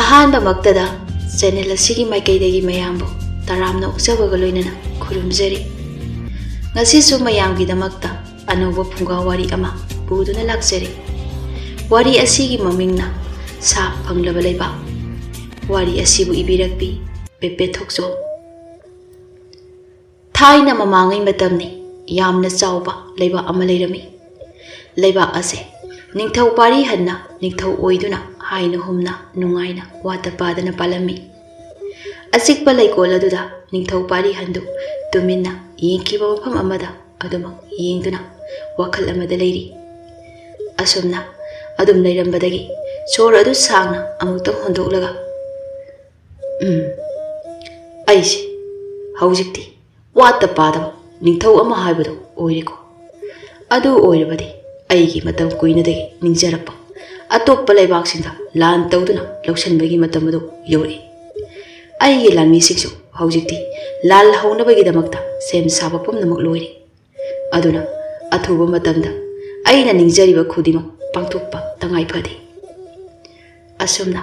ꯑꯍꯥꯟꯕꯃꯛꯇꯗ channel ꯑꯁꯤꯒꯤ ꯃꯥꯏꯀꯩꯗꯒꯤ ꯃꯌꯥꯝꯕꯨ ꯇꯔꯥꯝꯅ ꯑꯣꯛꯆꯕꯒ ꯂꯣꯏꯅꯅ ꯈꯨꯔꯨꯝꯖꯔꯤ꯫ ꯉꯁꯤꯁꯨ ꯃꯌꯥꯝꯒꯤꯗꯃꯛꯇ ꯑꯅꯧꯕ ꯐꯨꯡꯒꯥ ꯋꯥꯔꯤ ꯑꯃ ꯄꯨꯗꯨꯅ ꯂꯥꯛꯆꯔꯤ꯫ ꯋꯥꯔꯤ ꯑꯁꯤꯒꯤ ꯃꯃꯤꯡꯅ ꯁꯥ ꯐꯪꯂꯕ ꯂꯩꯕꯥꯛ꯫ ꯋꯥꯔꯤ ꯑꯁꯤꯕꯨ ꯏꯕꯤꯔꯛꯄꯤ ꯄꯦꯄꯦ ꯊꯣꯛꯆꯣꯝ꯫ ꯊꯥꯏꯅ ꯃꯃꯥꯡꯉꯩ ꯃꯇꯝꯅꯤ ꯌꯥꯝꯅ ꯆꯥꯎꯕ ꯂꯩꯕꯥꯛ ꯑꯃ ꯂꯩꯔꯝꯃꯤ꯫ ꯂꯩꯕꯥꯛ ꯑꯁꯦ ꯅꯤꯡꯊꯧ ꯄꯥꯔꯤꯍꯟꯅ ꯅꯤꯡꯊꯧ ꯑꯣꯏꯗꯨꯅ ꯍꯥꯏꯅ ꯍꯨꯝꯅ ꯅꯨꯡꯉꯥꯏꯅ ꯋꯥꯠꯇ ꯄꯥꯗꯅ ꯄꯥꯜꯂꯝꯃꯤ꯫ ꯑꯆꯤꯛꯄ ꯂꯩꯀꯣꯜ ꯑꯗꯨꯗ ꯅꯤꯡꯊꯧ ꯄꯥꯔꯤꯍꯟꯗꯨ ꯇꯨꯃꯤꯟꯅ ꯌꯦꯡꯈꯤꯕ ꯃꯐꯝ ꯑꯃꯗ ꯑꯗꯨꯃꯛ ꯌꯦꯡꯗꯨꯅ ꯋꯥꯈꯜ ꯑꯃꯗ ꯂꯩꯔꯤ꯫ ꯑꯁꯨꯝꯅ ꯑꯗꯨꯝ ꯂꯩꯔꯝꯕꯗꯒꯤ ꯁꯣꯔ ꯑꯗꯨ ꯁꯥꯡꯅ ꯑꯃꯨꯛꯇꯪ ꯍꯣꯟꯗꯣꯛꯂꯒ ꯑꯩꯁꯦ ꯍꯧꯖꯤꯛꯇꯤ ꯋꯥꯠꯇ ꯄꯥꯗꯕ ꯅꯤꯡꯊꯧ ꯑꯃ ꯍꯥꯏꯕꯗꯨ ꯑꯣꯏꯔꯦꯀꯣ꯫ ꯑꯗꯨ ꯑꯣꯏꯔꯕꯗꯤ ꯑꯩꯒꯤ ꯃꯇꯝ ꯀꯨꯏꯅꯗꯒꯤ ꯅꯤꯡꯖꯔꯛꯄ ꯑꯇꯣꯞꯄ ꯂꯩꯕꯥꯛꯁꯤꯡꯗ ꯂꯥꯟ ꯇꯧꯗꯨꯅ ꯂꯧꯁꯤꯟꯕꯒꯤ ꯃꯇꯝ ꯑꯗꯨ ꯌꯧꯔꯛꯏ꯫ ꯑꯩꯒꯤ ꯂꯥꯟꯃꯤꯁꯤꯡꯁꯨ ꯍꯧꯖꯤꯛꯇꯤ ꯂꯥꯜ ꯍꯧꯅꯕꯒꯤꯗꯃꯛꯇ ꯁꯦꯝ ꯁꯥꯕ ꯄꯨꯝꯅꯃꯛ ꯂꯣꯏꯔꯦ꯫ ꯑꯗꯨꯅ ꯑꯊꯨꯕ ꯃꯇꯝꯗ ꯑꯩꯅ ꯅꯤꯡꯖꯔꯤꯕ ꯈꯨꯗꯤꯡꯃꯛ ꯄꯥꯡꯊꯣꯛꯄ ꯇꯉꯥꯏ ꯐꯗꯦ꯫ ꯑꯁꯨꯝꯅ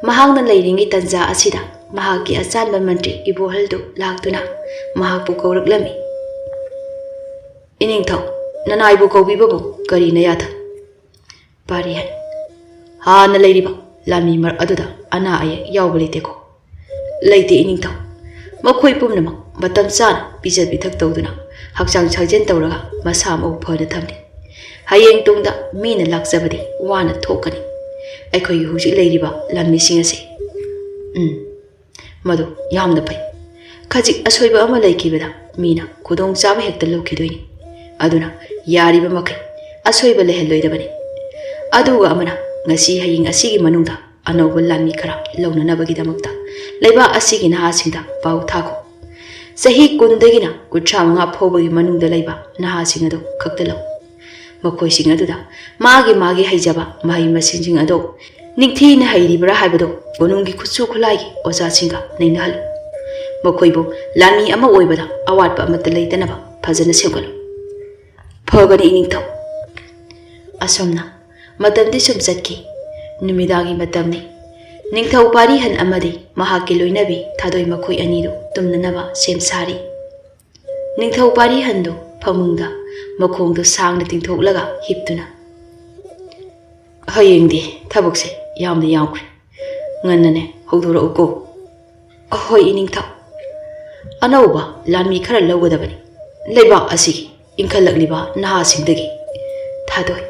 ꯃꯍꯥꯛꯅ ꯂꯩꯔꯤꯉꯩ ꯇꯟꯖꯥ ꯑꯁꯤꯗ ꯃꯍꯥꯛꯀꯤ ꯑꯆꯥꯟꯕ ꯃꯟꯇ꯭ꯔꯤ ꯏꯕꯣꯍꯜꯗꯨ ꯂꯥꯛꯇꯨꯅ ꯃꯍꯥꯛꯄꯨ ꯀꯧꯔꯛꯂꯝꯃꯤ꯫ ꯏꯅꯤꯡꯊꯧ ꯅꯅꯥꯏꯕꯨ ꯀꯧꯕꯤꯕꯕꯨ ꯀꯔꯤꯅ ꯌꯥꯊꯛ? ꯄꯥꯔꯤꯍꯟ: ꯍꯥꯟꯅ ꯂꯩꯔꯤꯕ ꯂꯥꯟꯃꯤ ꯃꯔꯛ ꯑꯗꯨꯗ ꯑꯅꯥ ꯑꯌꯦꯛ ꯌꯥꯎꯕ ꯂꯩꯇꯦꯀꯣ? ꯂꯩꯇꯦ ꯏꯅꯤꯡꯊꯧ꯫ ꯃꯈꯣꯏ ꯄꯨꯝꯅꯃꯛ ꯃꯇꯝ ꯆꯥꯅ ꯄꯤꯖ ꯄꯤꯊꯛ ꯇꯧꯗꯨꯅ ꯍꯛꯆꯥꯡ ꯁꯥꯖꯦꯜ ꯇꯧꯔꯒ ꯃꯁꯥ ꯃꯎ ꯐꯅ ꯊꯝꯂꯤ꯫ ꯍꯌꯦꯡ ꯇꯨꯡꯗ ꯃꯤꯅ ꯂꯥꯛꯆꯕꯗꯤ ꯋꯥꯅ ꯊꯣꯛꯀꯅꯤ꯫ ꯑꯩꯈꯣꯏꯒꯤ ꯍꯧꯖꯤꯛ ꯂꯩꯔꯤꯕ ꯂꯥꯟꯃꯤꯁꯤꯡ ꯑꯁꯤ ꯃꯗꯨ ꯌꯥꯝꯅ ꯐꯩ꯫ ꯈꯖꯤꯛ ꯑꯁꯣꯏꯕ ꯑꯃ ꯂꯩꯈꯤꯕꯗ ꯃꯤꯅ ꯈꯨꯗꯣꯡꯆꯥꯕ ꯍꯦꯛꯇ ꯂꯧꯈꯤꯗꯣꯏꯅꯤ꯫ ꯑꯗꯨꯅ ꯌꯥꯔꯤꯕ ꯃꯈꯩ ꯑꯁꯣꯏꯕ ꯂꯩꯍꯜꯂꯣꯏꯗꯕꯅꯤ꯫ ꯑꯗꯨꯒ ꯑꯃꯅ ꯉꯁꯤ ꯍꯌꯦꯡ ꯑꯁꯤꯒꯤ ꯃꯅꯨꯡꯗ ꯑꯅꯧꯕ ꯂꯥꯟꯃꯤ ꯈꯔ ꯂꯧꯅꯅꯕꯒꯤꯗꯃꯛꯇ ꯂꯩꯕꯥꯛ ꯑꯁꯤꯒꯤ ꯅꯍꯥꯁꯤꯡꯗ ꯄꯥꯎ ꯊꯥꯈꯣ꯫ ꯆꯍꯤ 10ꯗꯒꯤꯅ 35 ꯐꯥꯎꯕꯒꯤ ꯃꯅꯨꯡꯗ ꯂꯩꯕ ꯅꯍꯥꯁꯤꯡ ꯑꯗꯨ ꯈꯛꯇ ꯂꯧ꯫ ꯃꯈꯣꯏꯁꯤꯡ ꯑꯗꯨꯗ ꯃꯥꯒꯤ ꯍꯩꯖꯕ ꯃꯍꯩ ꯃꯁꯤꯡꯁꯤꯡ ꯑꯗꯨ ꯅꯤꯡꯊꯤꯅ ꯍꯩꯔꯤꯕ꯭ꯔꯥ ꯍꯥꯏꯕꯗꯨ ꯀꯣꯅꯨꯡꯒꯤ ꯈꯨꯠꯁꯨ ꯈꯨꯠꯂꯥꯏꯒꯤ ꯑꯣꯖꯥꯁꯤꯡꯒ ꯅꯩꯅꯍꯜꯂꯨ꯫ ꯃꯈꯣꯏꯕꯨ ꯂꯥꯟꯃꯤ ꯑꯃ ꯑꯣꯏꯕꯗ ꯑꯋꯥꯠꯄ ꯑꯃꯠꯇ ꯂꯩꯇꯅꯕ ꯐꯖꯅ ꯁꯦꯝꯒꯠꯂꯨ꯫ ꯐꯒꯅꯤ ꯏꯅꯤꯡꯊꯧ꯫ ꯑꯁꯨꯝꯅ ꯃꯇꯝꯗꯤ ꯁꯨꯝ ꯆꯠꯈꯤ꯫ ꯅꯨꯃꯤꯗꯥꯡꯒꯤ ꯃꯇꯝꯅꯤ꯫ ꯅꯤꯡꯊꯧ ꯄꯥꯔꯤꯍꯟ ꯑꯃꯗꯤ ꯃꯍꯥꯛꯀꯤ ꯂꯣꯏꯅꯕꯤ ꯊꯥꯗꯣꯏ ꯃꯈꯣꯏ ꯑꯅꯤꯗꯨ ꯇꯨꯝꯅꯅꯕ ꯁꯦꯝ ꯁꯥꯔꯤ꯫ ꯅꯤꯡꯊꯧ ꯄꯥꯔꯤꯍꯟꯗꯨ ꯐꯃꯨꯡꯗ ꯃꯈꯣꯡꯗꯨ ꯁꯥꯡꯅ ꯇꯤꯡꯊꯣꯛꯂꯒ ꯍꯤꯞꯇꯨꯅ ꯍꯌꯦꯡꯗꯤ ꯊꯕꯛꯁꯦ ꯌꯥꯝꯅ ꯌꯥꯝꯈ꯭ꯔꯦ꯫ ꯉꯟꯅꯅꯦ ꯍꯧꯗꯣꯔꯛꯎꯀꯣ꯫ ꯑꯍꯣꯏ ꯏꯅꯤꯡꯊꯧ꯫ ꯑꯅꯧꯕ ꯂꯥꯟꯃꯤ ꯈꯔ ꯂꯧꯒꯗꯕꯅꯤ ꯂꯩꯕꯥꯛ ꯑꯁꯤꯒꯤ ꯏꯟꯈꯠꯂꯛꯂꯤꯕ ꯅꯍꯥꯁꯤꯡꯗꯒꯤ꯫ ꯊꯥꯗꯣꯏ: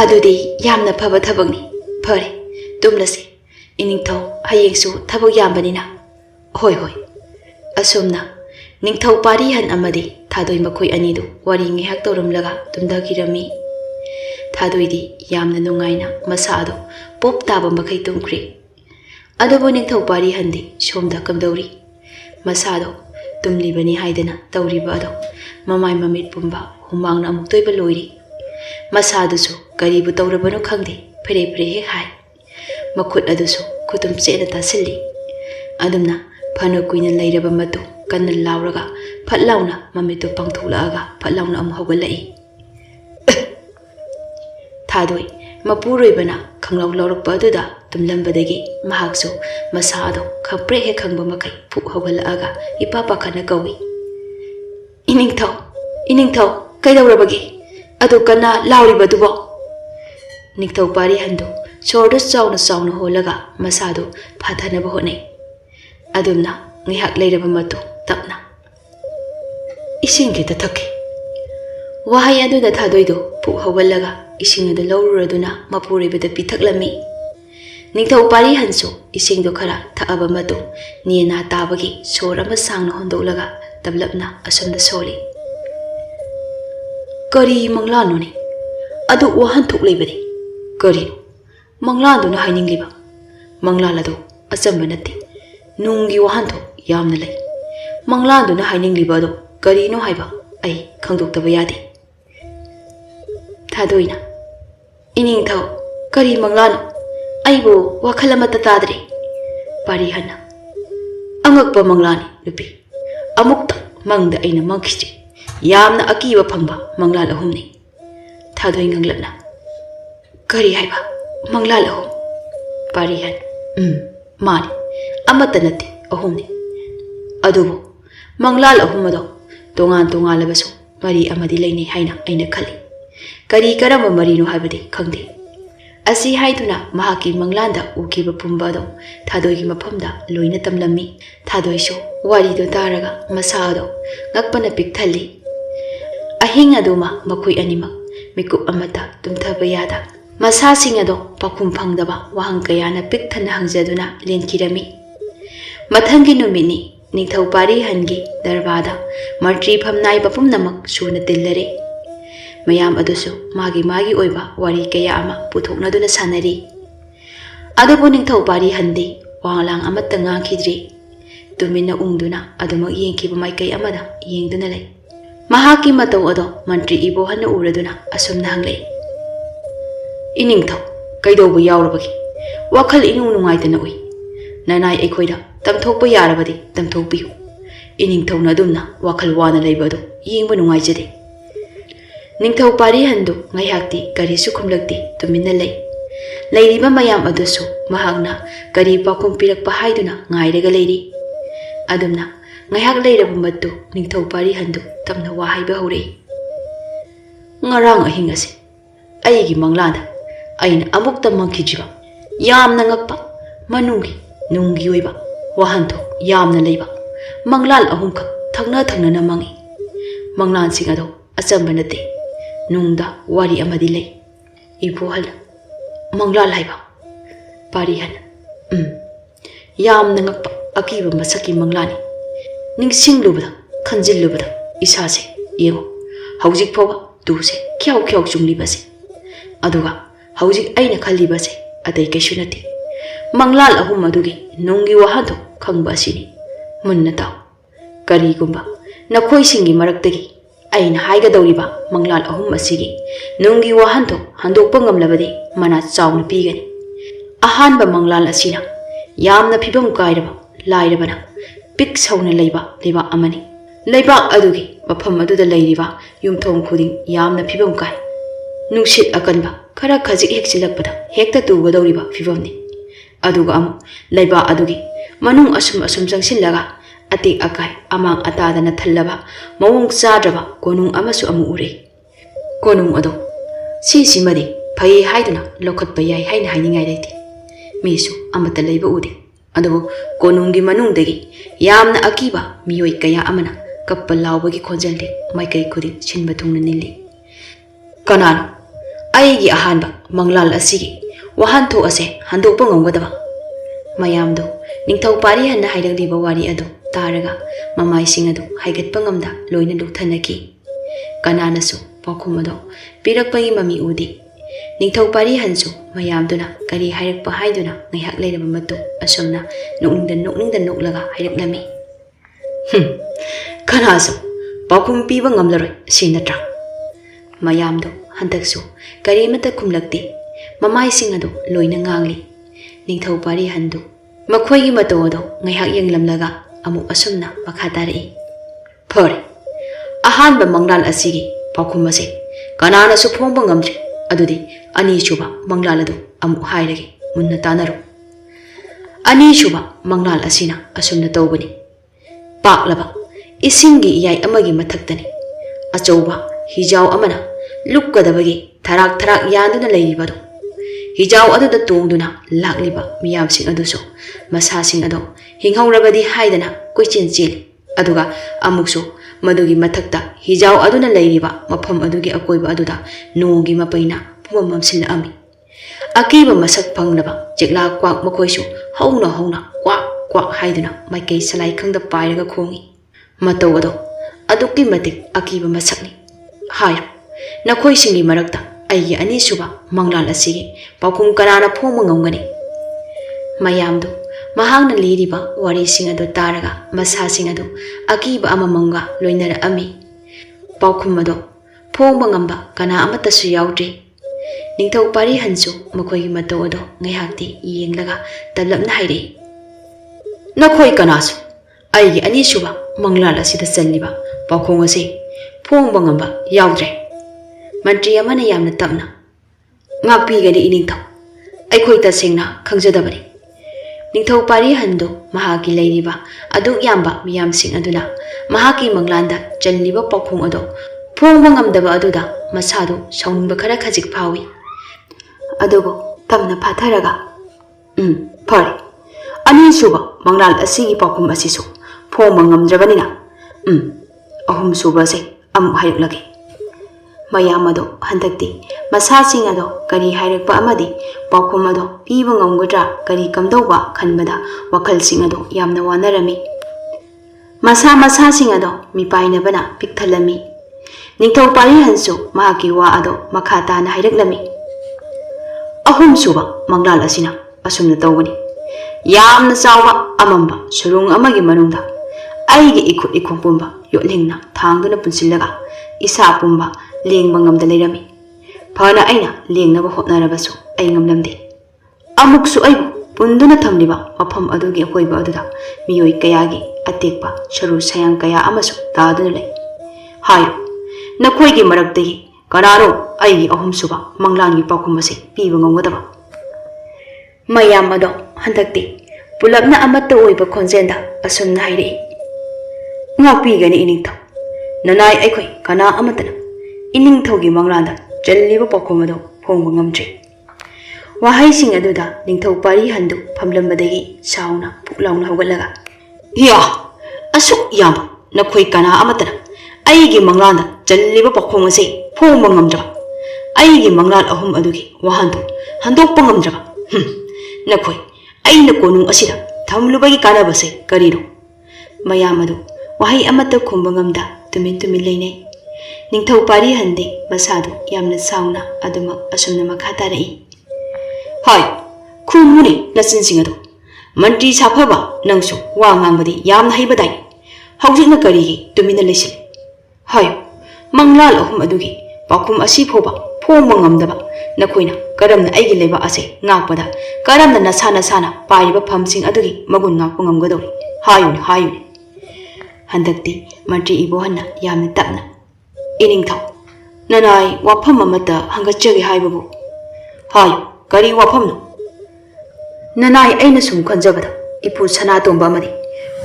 ꯑꯗꯨꯗꯤ ꯌꯥꯝꯅ ꯐꯕ ꯊꯕꯛꯅꯤ꯫ ꯐꯔꯦ ꯇꯨꯝꯂꯁꯤ ꯏꯅꯤꯡꯊꯧ, ꯍꯌꯦꯡꯁꯨ ꯊꯕꯛ ꯌꯥꯝꯕꯅꯤꯅ꯫ ꯍꯣꯏ ꯍꯣꯏ꯫ ꯑꯁꯨꯝꯅ ꯅꯤꯡꯊꯧ ꯄꯥꯔꯤꯍꯟ ꯑꯃꯗꯤ ꯊꯥꯗꯣꯏ ꯃꯈꯣꯏ ꯑꯅꯤꯗꯨ ꯋꯥꯔꯤ ꯉꯥꯏꯍꯥꯛ ꯇꯧꯔꯝꯂꯒ ꯇꯨꯝꯊꯈꯤꯔꯝꯃꯤ꯫ ꯊꯥꯗꯣꯏꯗꯤ ꯌꯥꯝꯅ ꯅꯨꯡꯉꯥꯏꯅ ꯃꯁꯥ ꯑꯗꯨ ꯄꯣꯞ ꯇꯥꯕ ꯃꯈꯩ ꯇꯨꯝꯈ꯭ꯔꯦ꯫ ꯑꯗꯨꯕꯨ ꯅꯤꯡꯊꯧ ꯄꯥꯔꯤꯍꯟꯗꯤ ꯁꯣꯝꯗ ꯀꯝꯗꯧꯔꯤ? ꯃꯁꯥꯗꯣ ꯇꯨꯝꯂꯤꯕꯅꯤ ꯍꯥꯏꯗꯅ ꯇꯧꯔꯤꯕ ꯑꯗꯣ ꯃꯃꯥꯏ ꯃꯃꯤꯠ ꯄꯨꯝꯕ ꯍꯨꯃꯥꯡꯅ ꯑꯃꯨꯛ ꯇꯣꯏꯕ ꯂꯣꯏꯔꯤ꯫ ꯃꯁꯥꯗꯨꯁꯨ ꯀꯔꯤꯕꯨ ꯇꯧꯔꯕꯅꯣ ꯈꯪꯗꯦ ꯐꯦꯔꯦ ꯐꯦꯔꯦ ꯍꯦꯛ ꯍꯥꯏ꯫ ꯃꯈꯨꯠ ꯑꯗꯨꯁꯨ ꯈꯨꯇꯨꯝ ꯆꯦꯠꯅ ꯇꯥꯁꯤꯜꯂꯤ꯫ ꯑꯗꯨꯝꯅ ꯐꯅ ꯀꯨꯏꯅ ꯂꯩꯔꯕ ꯃꯇꯨꯡ ꯀꯟꯅ ꯂꯥꯎꯔꯒ ꯐꯠ ꯂꯥꯎꯅ ꯃꯃꯤꯠꯇꯨ ꯄꯥꯡꯊꯣꯛꯂꯛꯑꯒ ꯐꯠ ꯂꯥꯎꯅ ꯑꯃꯨꯛ ꯍꯧꯒꯠꯂꯛꯏ꯫ ꯊꯥꯗꯣꯏ ꯃꯄꯨꯔꯣꯏꯕꯅ ꯈꯪꯂꯥꯎ ꯂꯥꯎꯔꯛꯄ ꯑꯗꯨꯗ ꯇꯨꯝꯂꯝꯕꯗꯒꯤ ꯃꯍꯥꯛꯁꯨ ꯃꯁꯥ ꯑꯗꯨ ꯈꯪꯄ꯭ꯔꯦꯛ ꯍꯦꯛ ꯈꯪꯕ ꯃꯈꯩ ꯐꯨꯛ ꯍꯧꯒꯠꯂꯛꯑꯒ ꯏꯄꯥ ꯄꯥꯈꯠꯅ ꯀꯧꯏ꯫ ꯏꯅꯤꯡꯊꯧ, ꯏꯅꯤꯡꯊꯧ ꯀꯩꯗꯧꯔꯕꯒꯦ? ꯑꯗꯨ ꯀꯟꯅ ꯂꯥꯎꯔꯤꯕꯗꯨꯕꯣ? ꯅꯤꯡꯊꯧ ꯄꯥꯔꯤꯍꯟꯗꯨ ꯁꯣꯔꯗꯨ ꯆꯥꯎꯅ ꯆꯥꯎꯅ ꯍꯣꯜꯂꯒ ꯃꯁꯥꯗꯨ ꯐꯥꯊꯅꯕ ꯍꯣꯠꯅꯩ꯫ ꯑꯗꯨꯝꯅ ꯉꯥꯏꯍꯥꯛ ꯂꯩꯔꯕ ꯃꯇꯨꯡ ꯇꯞꯅ ꯏꯁꯤꯡ ꯈꯤꯇ ꯊꯛꯈꯤ꯫ ꯋꯥꯍꯩ ꯑꯗꯨꯗ ꯊꯥꯗꯣꯏꯗꯨ ꯐꯨꯛ ꯍꯧꯒꯠꯂꯒ ꯏꯁꯤꯡ ꯑꯗꯨ ꯂꯧꯔꯨꯔꯗꯨꯅ ꯃꯄꯨꯔꯣꯏꯕꯗ ꯄꯤꯊꯛꯂꯝꯃꯤ꯫ ꯅꯤꯡꯊꯧ ꯄꯥꯔꯤꯍꯟꯁꯨ ꯏꯁꯤꯡꯗꯨ ꯈꯔ ꯊꯛꯑꯕ ꯃꯇꯨꯡ ꯅꯦꯅꯥ ꯇꯥꯕꯒꯤ ꯁꯣꯔ ꯑꯃ ꯁꯥꯡꯅ ꯍꯣꯟꯗꯣꯛꯂꯒ ꯇꯞꯂꯞꯅ ꯑꯁꯨꯝꯅ ꯁꯣꯜꯂꯤ꯫ ꯀꯔꯤ ꯃꯪꯂꯥꯟꯅꯣꯅꯦ? ꯑꯗꯨ ꯋꯥꯍꯟꯊꯣꯛ ꯂꯩꯕꯅꯤ꯫ ꯀꯔꯤꯅꯣ ꯃꯪꯂꯥꯟꯗꯨꯅ ꯍꯥꯏꯅꯤꯡꯂꯤꯕ? ꯃꯪꯂꯥꯟ ꯑꯗꯨ ꯑꯆꯝꯕ ꯅꯠꯇꯦ꯫ ꯅꯨꯡꯒꯤ ꯋꯥꯍꯟꯊꯣꯛ ꯌꯥꯝꯅ ꯂꯩ꯫ ꯃꯪꯂꯥꯟꯗꯨꯅ ꯍꯥꯏꯅꯤꯡꯂꯤꯕ ꯑꯗꯨ ꯀꯔꯤꯅꯣ ꯍꯥꯏꯕ ꯑꯩ ꯈꯪꯗꯣꯛꯇꯕ ꯌꯥꯗꯦ꯫ ꯊꯥꯗꯣꯏꯅ: ꯏꯅꯤꯡꯊꯧ ꯀꯔꯤ ꯃꯪꯂꯥꯟꯅꯣ? ꯑꯩꯕꯨ ꯋꯥꯈꯜ ꯑꯃꯠꯇ ꯇꯥꯗ꯭ꯔꯦ꯫ ꯄꯥꯔꯤꯍꯟꯅ: ꯑꯉꯛꯄ ꯃꯪꯂꯥꯟꯅꯤ ꯅꯨꯄꯤ꯫ ꯑꯃꯨꯛꯇ ꯃꯪꯗ ꯑꯩꯅ ꯃꯪꯈꯤꯁꯦ ꯌꯥꯝꯅ ꯑꯀꯤꯕ ꯐꯪꯕ ꯃꯪꯂꯥꯟ 3ꯅꯤ꯫ ꯊꯥꯗꯣꯏ ꯉꯪꯂꯞꯅ: ꯀꯔꯤ ꯍꯥꯏꯕ ꯃꯪꯂꯥꯟ 3? ꯄꯥꯔꯤꯍꯟ: Mani, amata nate, ahumni. Adubo, manglal ahumado, tongan labaso, mari amadi laini haina aina khali. Kari karama marino habadi khangde. Asi haiduna mahaki manglanda ukiba pumbado, thadoigi maphamda loina tamlami, thadoisho warido taraga masado, ngakpana pikthali. Ahing aduma makui anima, mikup amata tumthaba yada. Masa sing ado pakum phangdaba wahang kayana pikthana hangjaduna lenkirami. Mathangi numini ningthau pari hangi darbada martri phamnai bapumnamak suna tillare. Mayam adusu magi oiba wari kaya ama puthoknaduna sanari. Adubu ningthau pari handi wanglang amatta ngangkhidri. Tumina ungduna aduma yengkiba maikai amada yengduna lay. Mahaki matau ado mantri ibo hanna uraduna asumna hanglay. Iningthau kaidobu yaurabagi wakhal inu nungaitana ui. Nanai ekhoida tamthokpa yarabadi tamthokpiu. Iningthau na adumna wakhal wana laibado yengba nungaijade. Ningthau pari handu ngayakti kari sukhumlakti tumina lay. Layriba mayam adusu mahagna kari pakum pirakpa haiduna ngairaga layri. Adumna ngayak layrabu matu ningthau pari handu tamna wahaiba haurei. Ngarang ahing ase aigi manglanda aina amukta mangkhijiba yamna ngakpa manungi nungi oiba wahanto yamna leiba manglal ahumka thangna na mangi. Manglan sing ado achamba nate nungda wari amadi lay. Ibohal manglal haiba pari han yamna ngakpa akiba masaki manglani. Ningsinglubada khanjillubada isase yengo haujik phoba tuse khyau chunglibase aduga haujik aina khallibase adai kaisu nate manglal ahum adugi nungi wahado khangba asini munna taw karigumba nakhoi singi maraktagi aina haiga dawriba manglal ahum asigi nungi wahando handokpa ngamlabadi mana chawna pigani. Ahanba manglal asina yamna phibam kairaba lairabana pik sauna leiba amani. Leiba adugi mafam aduda leiriba yumthong khuding yamna phibam kai. Nungsit akanba khara khajik hekchilakpada hekta tugadawriba phibamni. Aduga amu leiba adugi manung asum jangsillaga atik akai amang atadana thallaba mawung chadraba konung amasu amu ure. Konung ado simadi phai haiduna lokhatpa yai haina hainingai leite. Misu amata leiba ude. Adubu konungi manungdagi yamna akiba miyoi kaya amana kappal laubagi khonjalde maikai khudi chinba thungna nili. Kanano aigi ahanba manglal asigi wahantho ase handokpa ngamgadaba. Mayamdo ningthau pari hanna hairagdiba wari ado taraga mamai sing ado haigatpa ngamda loina lukthanaki. Kananasu pakhum ado pirakpagi mami udi. Ningthau pari hansu mayamduna kari hairakpa haiduna ngayhak leiraba matu asumna nukningda nuklaga hairaklami. Kanasu pakhum piba ngamlaroi sinatra. Mayamdo handaksu kari mata kumlakti mamai sing ado loina ngangli. Ningthau pari handu makhoigi mato ado ngayhak yenglamlaga amu asumna makha tarai. Phare ahanba manglal asigi pakhum ase kananasu phongba ngamdri. Adudi ani shuba manglal adu amu hairage munna tanaru. Ani shuba manglal asina asumna tawbani. Paklaba isingi iyai amagi mathaktani achauba hijau amana lukkadabagi tharak yanduna leiribadu. Hijau aduda tongduna lakliba miyamsing aduso masasing ado hinghaurabadi haidana koichin chil aduga amukso madugi mathakta hijau aduna leiriba mafam adugi akoiba aduda nongi mapaina pumam sila ami. Akiba masak pangnaba jekla kwak makoisu hauna kwak haiduna maikai salai khangda pairaga khongi. Matau ado aduki matik akiba masakni. Hayo nakhoi singi marakta aigi ani suba manglal asigi pakhum kanana phongma ngamgani. Mayamdo mahangna liriba wari sing ado taraga masa sing ado akiba amamanga loinara ami. Pakhum ado phongba ngamba kana amatasu yaudri. Ningthau pari hansu makhoigi matau ado ngaihakti yenglaga tablapna haire. Nakhoi kanasu aigi ani suba manglal asida challiba pakhong ase phongba ngamba yaudre. Mantri amana yamna tapna ngakpigani iningthau aikhoi tasengna khangjadabani. ꯅꯤꯡꯊꯧ ꯄꯥꯔꯤꯍꯟꯗꯨ ꯃꯍꯥꯛꯀꯤ ꯂꯩꯔꯤꯕ ꯑꯗꯨꯛ ꯌꯥꯝꯕ ꯃꯤꯌꯥꯝꯁꯤꯡ ꯑꯗꯨꯅ ꯃꯍꯥꯛꯀꯤ ꯃꯪꯂꯥꯟꯗ ꯆꯜꯂꯤꯕ ꯄꯥꯎꯈꯨꯝ ꯑꯗꯨ ꯐꯣꯡꯕ ꯉꯝꯗꯕ ꯑꯗꯨꯗ ꯃꯁꯥꯗꯨ ꯁꯥꯎꯅꯤꯡꯕ ꯈꯔ ꯈꯖꯤꯛ ꯐꯥꯎꯏ꯫ ꯑꯗꯨꯕꯨ ꯇꯞꯅ ꯐꯥꯊꯔꯒ ꯐꯔꯦ, ꯑꯅꯤꯁꯨꯕ ꯃꯪꯂꯥꯟ ꯑꯁꯤꯒꯤ ꯄꯥꯎꯈꯨꯝ ꯑꯁꯤꯁꯨ ꯐꯣꯡꯕ ꯉꯝꯗ꯭ꯔꯕꯅꯤꯅ ꯑꯍꯨꯝꯁꯨꯕ ꯑꯁꯤ ꯑꯃꯨꯛ ꯍꯥꯏꯔꯛꯂꯒꯦ꯫ ꯃꯌꯥꯝ ꯑꯗꯣ ꯍꯟꯗꯛꯇꯤ ꯃꯁꯥꯁꯤꯡ ꯑꯗꯣ ꯀꯔꯤ ꯍꯥꯏꯔꯛꯄ ꯑꯃꯗꯤ ꯄꯥꯎꯈꯨꯝ ꯑꯗꯣ ꯄꯤꯕ ꯉꯝꯒꯗ꯭ꯔꯥ ꯀꯔꯤ ꯀꯝꯗꯧꯕ ꯈꯟꯕꯗ ꯋꯥꯈꯜꯁꯤꯡ ꯑꯗꯣ ꯌꯥꯝꯅ ꯋꯥꯅꯔꯝꯃꯤ꯫ ꯃꯁꯥꯁꯤꯡ ꯑꯗꯣ ꯃꯤꯄꯥꯏꯅꯕꯅ ꯄꯤꯛ ꯊꯜꯂꯝꯃꯤ꯫ ꯅꯤꯡꯊꯧ ꯄꯥꯔꯤꯍꯟꯁꯨ ꯃꯍꯥꯛꯀꯤ ꯋꯥ ꯑꯗꯣ ꯃꯈꯥ ꯇꯥꯅ ꯍꯥꯏꯔꯛꯂꯝꯃꯤ꯫ ꯑꯍꯨꯝꯁꯨꯕ ꯃꯪꯂꯥꯟ ꯑꯁꯤꯅ ꯑꯁꯨꯝꯅ ꯇꯧꯕꯅꯤ꯫ ꯌꯥꯝꯅ ꯆꯥꯎꯕ ꯑꯃꯝꯕ ꯁꯨꯔꯨꯡ ꯑꯃꯒꯤ ꯃꯅꯨꯡꯗ ꯑꯩꯒꯤ ꯏꯈꯨꯠ ꯏꯈꯣꯡ ꯄꯨꯝꯕ ꯌꯣꯠꯂꯤꯡꯅ ꯊꯥꯡꯗꯨꯅ ꯄꯨꯟꯁꯤꯜꯂꯒ ꯏꯁꯥ ꯄꯨꯝꯕ ꯂꯦꯡꯕ ꯉꯝꯗ ꯂꯩꯔꯝꯃꯤ꯫ ꯐꯅ ꯑꯩꯅ ꯂꯦꯡꯅꯕ ꯍꯣꯠꯅꯔꯕꯁꯨ ꯑꯩ ꯉꯝꯂꯝꯗꯦ꯫ ꯑꯃꯨꯛꯁꯨ ꯑꯩꯕꯨ ꯄꯨꯟꯗꯨꯅ ꯊꯝꯂꯤꯕ ꯃꯐꯝ ꯑꯗꯨꯒꯤ ꯑꯀꯣꯏꯕ ꯑꯗꯨꯗ ꯃꯤꯑꯣꯏ ꯀꯌꯥꯒꯤ ꯑꯇꯦꯛꯄ ꯁꯔꯨ ꯁꯌꯥꯡ ꯀꯌꯥ ꯑꯃꯁꯨ ꯇꯥꯗꯨꯅ ꯂꯩ꯫ ꯍꯥꯏꯌꯨ, ꯅꯈꯣꯏꯒꯤ ꯃꯔꯛꯇꯒꯤ ꯀꯅꯥꯅꯣ ꯑꯩꯒꯤ ꯑꯍꯨꯝꯁꯨꯕ ꯃꯪꯂꯥꯟꯒꯤ ꯄꯥꯎꯈꯨꯝ ꯑꯁꯤ ꯄꯤꯕ ꯉꯝꯒꯗꯕ? ꯃꯌꯥꯝ ꯑꯗꯣ ꯍꯟꯗꯛꯇꯤ ꯄꯨꯂꯞꯅ ꯑꯃꯠꯇ ꯑꯣꯏꯕ ꯈꯣꯟꯖꯦꯜꯗ ꯑꯁꯨꯝꯅ ꯍꯥꯏꯔꯛꯏ꯫ ꯉꯥꯛꯄꯤꯒꯅꯤ ꯏꯅꯤꯡꯊꯧ, ꯅꯅꯥꯏ ꯑꯩꯈꯣꯏ ꯀꯅꯥ ꯑꯃꯠꯇꯅ ꯏꯅꯤꯡꯊꯧꯒꯤ ꯃꯪꯂꯥꯟꯗ ꯆꯜꯂꯤꯕ ꯄꯥꯎꯈꯨꯝ ꯑꯗꯨ ꯐꯣꯡꯕ ꯉꯝꯗ꯭ꯔꯤ꯫ ꯋꯥꯍꯩꯁꯤꯡ ꯑꯗꯨꯗ ꯅꯤꯡꯊꯧ ꯄꯥꯔꯤꯍꯟꯗꯨ ꯐꯝꯂꯝꯕꯗꯒꯤ ꯁꯥꯎꯅ ꯄꯨꯛ ꯂꯥꯎꯅ ꯍꯧꯒꯠꯂꯒ, ꯌꯥ, ꯑꯁꯨꯛ ꯌꯥꯝꯕ ꯅꯈꯣꯏ ꯀꯅꯥ ꯑꯃꯠꯇꯅ ꯑꯩꯒꯤ ꯃꯪꯂꯥꯟꯗ ꯆꯜꯂꯤꯕ ꯄꯥꯎꯈꯨꯝ ꯑꯁꯤ ꯐꯣꯡꯕ ꯉꯝꯗ꯭ꯔꯕ, ꯑꯩꯒꯤ ꯃꯪꯂꯥꯟ ꯑꯍꯨꯝ ꯑꯗꯨꯒꯤ ꯋꯥꯍꯟꯊꯣꯛ ꯍꯟꯗꯣꯛꯄ ꯉꯝꯗ꯭ꯔꯕ, ꯅꯈꯣꯏ ꯑꯩꯅ ꯀꯣꯅꯨꯡ ꯑꯁꯤꯗ ꯊꯝꯂꯨꯕꯒꯤ ꯀꯥꯟꯅꯕꯁꯦ ꯀꯔꯤꯅꯣ? ꯃꯌꯥꯝ ꯑꯗꯨ ꯋꯥꯍꯩ ꯑꯃꯠꯇ ꯈꯨꯝꯕ ꯉꯝꯗ ꯇꯨꯃꯤꯟ ꯂꯩꯅꯩ꯫ ꯅꯤꯡꯊꯧ ꯄꯥꯔꯤꯍꯟꯗꯤ ꯃꯁꯥꯗꯨ ꯌꯥꯝꯅ ꯁꯥꯎꯅ ꯑꯗꯨꯃꯛ ꯑꯁꯨꯝꯅ ꯃꯈꯥ ꯇꯥꯔꯛꯏ꯫ ꯍꯥꯏ, ꯈꯨꯝꯃꯨꯅꯦ ꯅꯆꯤꯟꯁꯤꯡ ꯑꯗꯨ, ꯃꯟꯇ꯭ꯔꯤ ꯁꯥꯐꯕ ꯅꯪꯁꯨ ꯋꯥ ꯉꯥꯡꯕꯗꯤ ꯌꯥꯝꯅ ꯍꯩꯕꯗꯥꯏ, ꯍꯧꯖꯤꯛꯅ ꯀꯔꯤꯒꯤ ꯇꯨꯃꯤꯟꯅ ꯂꯩꯁꯤꯜꯂꯤ? ꯍꯥꯏꯌꯨ, ꯃꯪꯂꯥꯟ ꯑꯍꯨꯝ ꯑꯗꯨꯒꯤ ꯄꯥꯎꯈꯨꯝ ꯑꯁꯤ ꯐꯥꯎꯕ ꯐꯣꯡꯕ ꯉꯝꯗꯕ ꯅꯈꯣꯏꯅ ꯀꯔꯝꯅ ꯑꯩꯒꯤ ꯂꯩꯕꯥꯛ ꯑꯁꯤ ꯉꯥꯛꯄꯗ ꯀꯔꯝꯅ ꯅꯁꯥꯅ ꯄꯥꯏꯔꯤꯕ ꯐꯝꯁꯤꯡ ꯑꯗꯨꯒꯤ ꯃꯒꯨꯟ ꯉꯥꯛꯄ ꯉꯝꯒꯗꯧꯔꯤ? ꯍꯥꯏꯌꯨꯅꯦ꯫ ꯍꯟꯗꯛꯇꯤ ꯃꯟꯇ꯭ꯔꯤ ꯏꯕꯣꯍꯟꯅ ꯌꯥꯝꯅ ꯇꯞꯅ, ꯏꯅꯤꯡꯊꯧ, ꯅꯅꯥꯏ ꯋꯥꯐꯝ ꯑꯃꯠꯇ ꯍꯪꯒꯠꯆꯒꯦ ꯍꯥꯏꯕꯕꯨ? ꯍꯥꯏꯌꯨ, ꯀꯔꯤ ꯋꯥꯐꯝꯅꯣ? ꯅꯅꯥꯏ ꯑꯩꯅ ꯁꯨꯝ ꯈꯟꯖꯕꯗ ꯏꯄꯨ ꯁꯅꯥꯇꯣꯝꯕ ꯑꯃꯗꯤ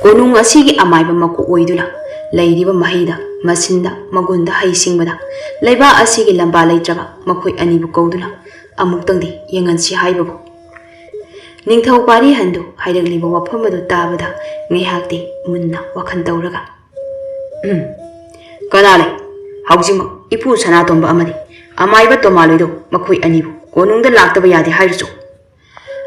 ꯀꯣꯅꯨꯡ ꯑꯁꯤꯒꯤ ꯑꯃꯥꯏꯕ ꯃꯀꯣꯛ ꯑꯣꯏꯗꯨꯅ ꯂꯩꯔꯤꯕ ꯃꯍꯩꯗ ꯃꯁꯤꯟꯗ ꯃꯒꯨꯟꯗ ꯍꯩꯁꯤꯡꯕꯗ ꯂꯩꯕꯥꯛ ꯑꯁꯤꯒꯤ ꯂꯝꯕꯥ ꯂꯩꯇ꯭ꯔꯕ ꯃꯈꯣꯏ ꯑꯅꯤꯕꯨ ꯀꯧꯗꯨꯅ ꯑꯃꯨꯛꯇꯪꯗꯤ ꯌꯦꯡꯍꯟꯁꯤ ꯍꯥꯏꯕꯕꯨ? ꯅꯤꯡꯊꯧ ꯄꯥꯔꯤꯍꯟꯗꯨ ꯍꯥꯏꯔꯛꯂꯤꯕ ꯋꯥꯐꯝ ꯑꯗꯨ ꯇꯥꯕꯗ ꯉꯥꯏꯍꯥꯛꯇꯤ ꯃꯨꯟꯅ ꯋꯥꯈꯜ ꯇꯧꯔꯒ, ꯀꯅꯥ ꯂꯩ? ꯍꯧꯖꯤꯛꯃꯛ ꯏꯄꯨ ꯁꯅꯥꯇꯣꯝꯕ ꯑꯃꯗꯤ ꯑꯃꯥꯏꯕ ꯇꯣꯃꯥꯂꯣꯏꯗꯣ ꯃꯈꯣꯏ ꯑꯅꯤꯕꯨ ꯀꯣꯅꯨꯡꯗ ꯂꯥꯛꯇꯕ ꯌꯥꯗꯦ ꯍꯥꯏꯔꯁꯨ?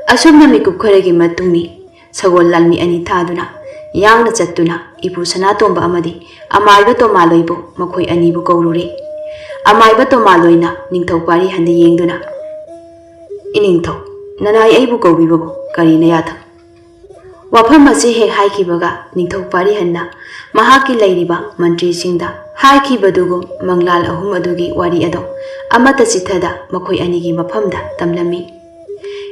ꯑꯁꯨꯝꯅ ꯃꯤꯀꯨꯞ ꯈꯔꯒꯤ ꯃꯇꯨꯡꯅꯤ ꯁꯒꯣꯜ ꯂꯥꯟꯃꯤ ꯑꯅꯤ ꯊꯥꯗꯨꯅ ꯌꯥꯡꯅ ꯆꯠꯇꯨꯅ ꯏꯄꯨ ꯁꯅꯥꯇꯣꯝꯕ ꯑꯃꯗꯤ ꯑꯃꯥꯏꯕ ꯇꯣꯃꯥꯂꯣꯏꯕꯨ ꯃꯈꯣꯏ ꯑꯅꯤꯕꯨ ꯀꯧꯔꯨꯔꯦ꯫ ꯑꯃꯥꯏꯕ ꯇꯣꯃꯥꯂꯣꯏꯅ ꯅꯤꯡꯊꯧ ꯄꯥꯔꯤꯍꯟꯗ ꯌꯦꯡꯗꯨꯅ, ꯏꯅꯤꯡꯊꯧ, ꯅꯅꯥꯏ ꯑꯩꯕꯨ ꯀꯧꯕꯤꯕꯕꯨ ꯀꯔꯤꯅ ꯌꯥꯊꯪ? ꯋꯥꯐꯝ ꯑꯁꯤ ꯍꯦꯛ ꯍꯥꯏꯈꯤꯕꯒ ꯅꯤꯡꯊꯧ ꯄꯥꯔꯤꯍꯟꯅ ꯃꯍꯥꯛꯀꯤ ꯂꯩꯔꯤꯕ ꯃꯟꯇ꯭ꯔꯤꯁꯤꯡꯗ ꯍꯥꯏꯈꯤꯕꯗꯨꯒꯨꯝ ꯃꯪꯂꯥꯟ ꯑꯍꯨꯝ ꯑꯗꯨꯒꯤ ꯋꯥꯔꯤ ꯑꯗꯣ ꯑꯃꯠꯇ ꯆꯤꯊꯗ ꯃꯈꯣꯏ ꯑꯅꯤꯒꯤ ꯃꯐꯝꯗ ꯇꯝꯂꯝꯃꯤ꯫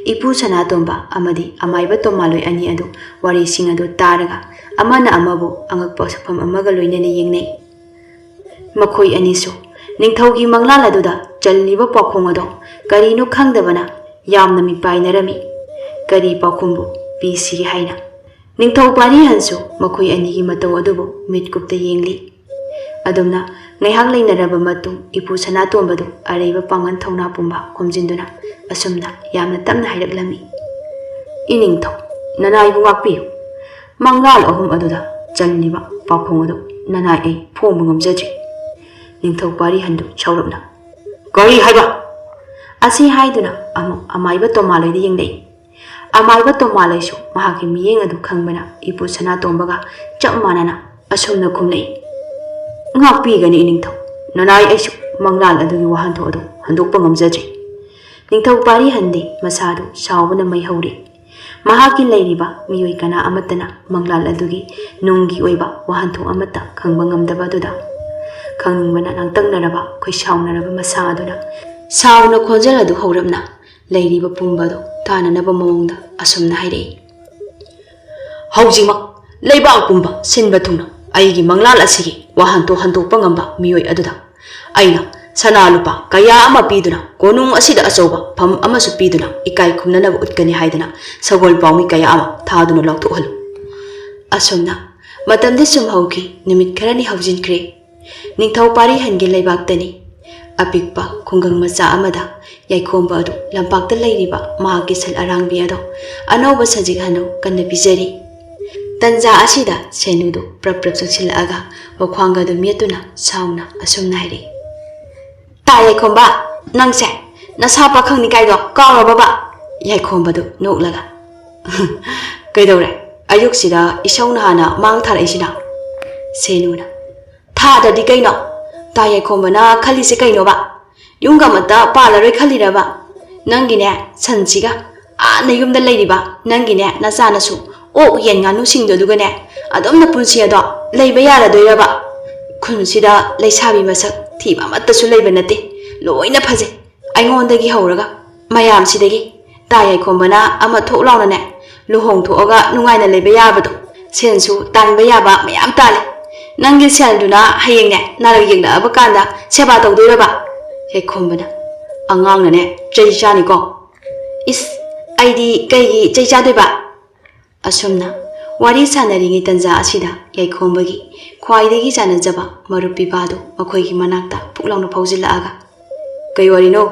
ꯏꯄꯨ ꯁꯅꯥꯇꯣꯝꯕ ꯑꯃꯗꯤ ꯑꯃꯥꯏꯕ ꯇꯣꯃꯥꯂꯣꯏ ꯑꯅꯤ ꯑꯗꯨ ꯋꯥꯔꯤꯁꯤꯡ ꯑꯗꯨ ꯇꯥꯔꯒ ꯑꯃꯅ ꯑꯃꯕꯨ ꯑꯉꯛꯄ ꯁꯛꯐꯝ ꯑꯃꯒ ꯂꯣꯏꯅꯅ ꯌꯦꯡꯅꯩ꯫ ꯃꯈꯣꯏ ꯑꯅꯤꯁꯨ ꯅꯤꯡꯊꯧꯒꯤ ꯃꯪꯂꯥꯟ ꯑꯗꯨꯗ ꯆꯜꯂꯤꯕ ꯄꯥꯎꯈꯨꯝ ꯑꯗꯣ ꯀꯔꯤꯅꯣ ꯈꯪꯗꯕꯅ ꯌꯥꯝꯅ ꯃꯤꯄꯥꯏꯅꯔꯝꯃꯤ꯫ ꯀꯔꯤ ꯄꯥꯎꯈꯨꯝꯕꯨ ꯄꯤꯁꯤꯒꯦ ꯍꯥꯏꯅ ꯅꯤꯡꯊꯧ ꯄꯥꯔꯤꯍꯟꯁꯨ ꯃꯈꯣꯏ ꯑꯅꯤꯒꯤ ꯃꯇꯧ ꯑꯗꯨꯕꯨ ꯃꯤꯠꯀꯨꯞꯇ ꯌꯦꯡꯂꯤ꯫ ꯑꯗꯨꯝꯅ ꯉꯥꯏꯍꯥꯛ ꯂꯩꯅꯔꯕ ꯃꯇꯨꯡ ꯏꯄꯨ ꯁꯅꯥꯇꯣꯝꯕꯗꯨ ꯑꯔꯩꯕ ꯄꯥꯡꯒꯜ ꯊꯧꯅꯥ ꯄꯨꯝꯕ ꯈꯣꯝꯖꯤꯟꯗꯨꯅ ꯑꯁꯨꯝꯅ ꯌꯥꯝꯅ ꯇꯞꯅ ꯍꯥꯏꯔꯛꯂꯝꯃꯤ꯫ ꯏꯅꯤꯡꯊꯧ, ꯅꯅꯥꯏꯕꯨ ꯉꯥꯛꯄꯤꯌꯨ, ꯃꯪꯂꯥꯟ ꯑꯍꯨꯝ ꯑꯗꯨꯗ ꯆꯜꯂꯤꯕ ꯄꯥꯎꯈꯨꯝ ꯑꯗꯨ ꯅꯅꯥꯏ ꯑꯩ ꯐꯣꯡꯕ ꯉꯝꯖꯗ꯭ꯔꯤ꯫ ꯅꯤꯡꯊꯧ ꯄꯥꯔꯤꯍꯟꯗꯨ ꯁꯥꯎꯔꯞꯅ, ꯀꯔꯤ ꯍꯥꯏꯕ? ꯑꯁꯤ ꯍꯥꯏꯗꯨꯅ ꯑꯃꯨꯛ ꯑꯃꯥꯏꯕ ꯇꯣꯃꯥꯂꯣꯏꯗ ꯌꯦꯡꯂꯛꯏ꯫ ꯑꯃꯥꯏꯕ ꯇꯣꯃꯥꯂꯣꯏꯁꯨ ꯃꯍꯥꯛꯀꯤ ꯃꯤꯠꯌꯦꯡ ꯑꯗꯨ ꯈꯪꯕꯅ ꯏꯄꯨ ꯁꯅꯥꯇꯣꯝꯕꯒ ꯆꯞ ꯃꯥꯟꯅꯅ ꯑꯁꯨꯝꯅ ꯈꯨꯝꯂꯛꯏ꯫ ꯉꯥꯛꯄꯤꯒꯅꯤ ꯏꯅꯤꯡꯊꯧ, ꯅꯅꯥꯏ ꯑꯩꯁꯨ ꯃꯪꯂꯥꯟ ꯑꯗꯨꯒꯤ ꯋꯥꯍꯟꯊꯣꯛ ꯑꯗꯨ ꯍꯟꯗꯣꯛꯄ ꯉꯝꯖꯗ꯭ꯔꯤ꯫ ꯅꯤꯡꯊꯧ ꯄꯥꯔꯤꯍꯟꯗꯤ ꯃꯁꯥꯗꯨ ꯁꯥꯎꯕꯅ ꯃꯩ ꯍꯧꯔꯤ꯫ ꯃꯍꯥꯛꯀꯤ ꯂꯩꯔꯤꯕ ꯃꯤꯑꯣꯏ ꯀꯅꯥ ꯑꯃꯠꯇꯅ ꯃꯪꯂꯥꯟ ꯑꯗꯨꯒꯤ ꯅꯨꯡꯒꯤ ꯑꯣꯏꯕ ꯋꯥꯍꯟꯊꯣꯛ ꯑꯃꯠꯇ ꯈꯪꯕ ꯉꯝꯗꯕ ꯑꯗꯨꯗ ꯈꯪꯅꯤꯡꯕꯅ ꯂꯥꯡꯇꯛꯅꯔꯕ ꯈꯣꯏꯁꯥꯎꯅꯔꯕ ꯃꯁꯥ ꯑꯗꯨꯅ ꯁꯥꯎꯅ ꯈꯣꯟꯖꯦꯜ ꯑꯗꯨ ꯍꯧꯔꯞꯅ ꯂꯩꯔꯤꯕ ꯄꯨꯝꯕꯗꯨ ꯇꯥꯅꯅꯕ ꯃꯑꯣꯡꯗ ꯑꯁꯨꯝꯅ ꯍꯥꯏꯔꯛꯏ꯫ ꯍꯧꯖꯤꯛꯃꯛ ꯂꯩꯕꯥꯛ ꯄꯨꯝꯕ ꯁꯤꯟꯕ ꯊꯨꯡꯅ ꯑꯩꯒꯤ ꯃꯪꯂꯥꯟ ꯑꯁꯤꯒꯤ ꯋꯥꯍꯟꯊꯣꯛ ꯍꯟꯗꯣꯛꯄ ꯉꯝꯕ ꯃꯤꯑꯣꯏ ꯑꯗꯨꯗ ꯑꯩꯅ sana lupa kaya ama piduna konung asida asoba pham amasu piduna ikai khumnana utkani haidana sagol pawmi kaya ama thaduna lauthohal asomna matamde sum hauki nimit kharani haujinkre ningthau pari hange leibaktani apikpa khungang macha amada yaikhomba adu lampakta leiriba mahaki sal arangbi ado anoba sajik hano kanna bijari tanja asida senudu prap prap chakchilaga wakhwanga du mietuna sauna asomna hairi ta yaikhomba nangse nasa pakhang ni kaido kawra baba yaikhomba du noklaga kaidore ayuk sida isauna hana mang thara isina senuna tha da di kaino ta yaikhomba na khali se kaino ba yunga mata pala roi khali ra ba nangine sansiga na yumda leiriba nangine na sanasu o yen nganu singdo dugane adom na punsi ado leiba yara doiraba khunsida leisabi masak thiba matta su leiba nate loina phaje aingon dagi hauraga mayam sidagi ta yaikhomba na ama thoklauna ne luhong thoga nungai na leiba yabado sensu tanba yaba mayam tale nangi selduna hayeng ne narag yengda abakanda seba tawdoiraba yaikhomba angang ne chei chani ko is aidi kai gi chei cha doiba asumna wari sanari tanja asida yaikhomba gi khwaidagi janajaba marup pibado makhoi gi manakta puklangna phaujilaga kai wari no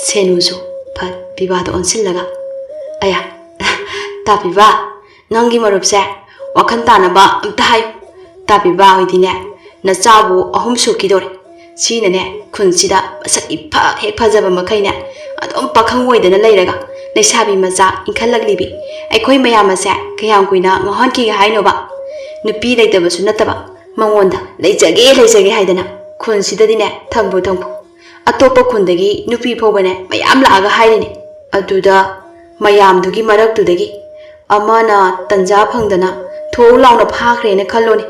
senusu phat pibado onsillaga aya ta piba nangi marup se wakhan tanaba amta hay ta piba hoidine na chabu ahum sukidore sina ne khunsida sak ipa hek phajaba makhaina adom pakhang oidana leiraga leisabi macha inkhallaglibi aikhoi mayam ase kayam kuina ngahon ki hainoba nupi leitaba su nataba mangonda leijage haidana khunsida dine thambu atopa khundagi nupi phobane mayam laaga hairine aduda mayam dugi marak tudagi amana tanja phangdana thou launa phakhre ne khalloni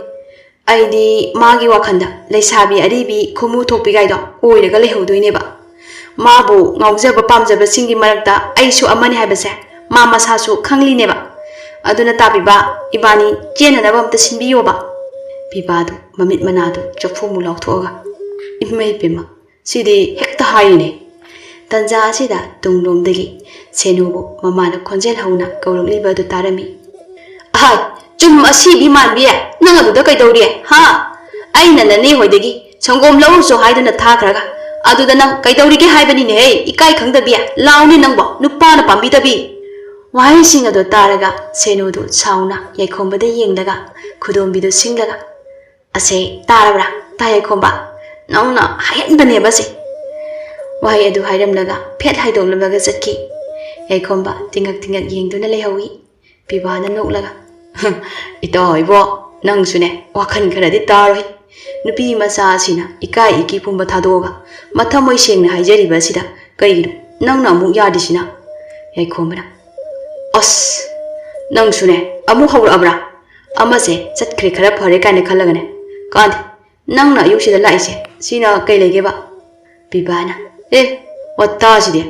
aidi magi wakhanda leisabi aribi khumu thokpi gaido oiraga lehaudoineba mabu ngaujaba pamjaba singi marakta aisu amani haibase ma masasu khanglineba aduna tabiba ibani chenanaba amta sinbiyoba bibadu mamit manadu chapfumu lauthoga imai pema sidi hekta haine tanja asida tunglomdagi senubu mamana khonjel hauna kaurukliba du tarami hai chum asi bi manbi nang aduda kai dawri ha aina nane hoidagi sangom lawu so haiduna thakhraga aduda nang kai dawri ge haibani ne ikai khangdabi launi nangbo nupa na pambi dabi wai sing adu taraga senudu sauna yaikhomba de yengdaga khudombi du singlaga ase tarabra ta yaikhomba nangna hayenbane base wai adu hairamlaga phet haidonglaga sakki yaikhomba tingak yengduna lehawi pibana noklaga ito ibo nang sune wakhan kharadi taroi nupi macha sina ikai iki pumba thadoga mathamoi sengna haijariba sida kaigino nangna amuk yadisina yaikhomba as nang sune amu hawra abra amase chatkhre khara phare kaine khallagane kandi nangna yusida laise sina kai legeba bibana watta side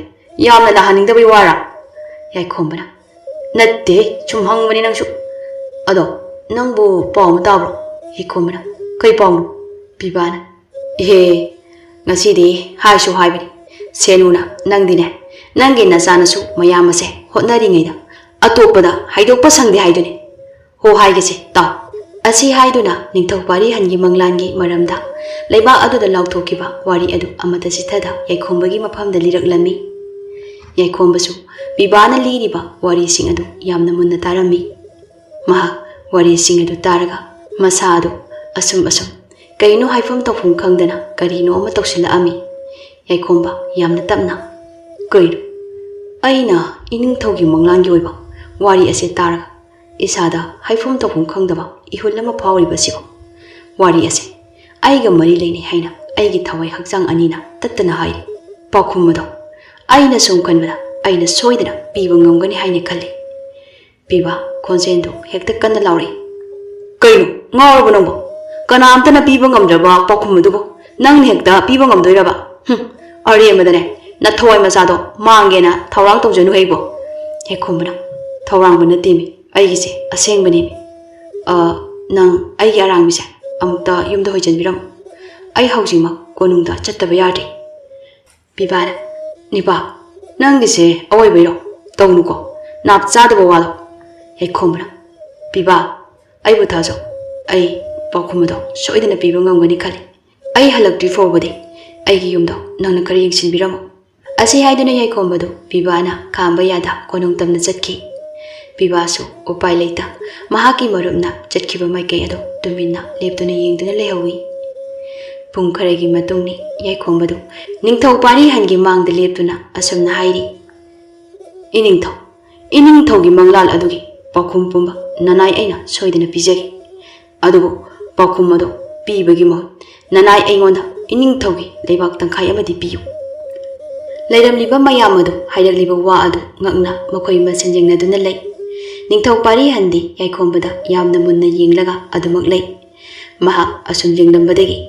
yamna la haning dabai wara yaikhomba natte chum hangmani nangsu ado nangbu pawm tabro yaikhomba kai pawm bibana ngasidi haisu haibani senuna nangdine nangi nasanasu mayamase hotnaringaida atopada haidokpa sangde haidune ho haigese taw asi haiduna ningthokpari hangi manglangi maramda leiba aduda lauthokiba wari adu amata sithada yaikhomba gi mafamda liraklami yaikhomba su bibana liriba wari sing adu yamna munna tarami maha wari sing adu taraga masa adu asum kaino haifam tawfum khangdana karino ama tawsila ami yaikhomba yamna tapna kaino aina ining thogi manglangi oiba wari ase taraga isada haifam tawfum khangdaba ihulama phawriba sibo wari ase aiga mari leini haina aigi thawai hakjang anina tattana hai pakhumado aina sumkanbada aina soidana piba ngamgani haine khalle piba khonjendo hekta kanna laure kaino ngawrbo nangbo kanamtana piba ngamdraba pakhumdubo nang hekta piba ngamdoiraba ari amadane na thoi masado mangena thawang tawjanu heibo hekhomna thawang bana timi aigise asengbani nang aigi arangmise amta yumda hoijanbiram ai haujima konungda chattaba yade Pibana, Nipa, Nangise, away below, Tonuko, Nap Zadawalo, Hekomra, Piba, I would tazo, I, Pokumodo, so it in a pibangam when he cut it. I halaked before body, I yumdo, none carrying sin biramo. As he hidden a yakombado, Pibana, Kambayada, Konungtam Zetki. Pibasu, o pai later, Mahaki Marumna, Jetkiva Maikeado, Dumina, lived on a ying to the Lehowi. Punkaregi Matuni, Yakombado, Ningto Pari Hangi Mang the Leptuna, Asum Haidi. Ining Togi Manglal Adugi, Pokum Pumba, Nanai Aina, soid in a pizegi. Adugo, Pokumado, Pibagimo, Nanai Aingonda, Ining Togi, Lebak Tankayamadi Piu. Let them live Mayamado, Hiding Liba Wadu, Nagna, Mokoima sending Naduna Lake. Ningto Pari Handi, Yakombada, Yam the Muna Yinglaga, Adamok Lake. Maha, Asum Jinglambadegi.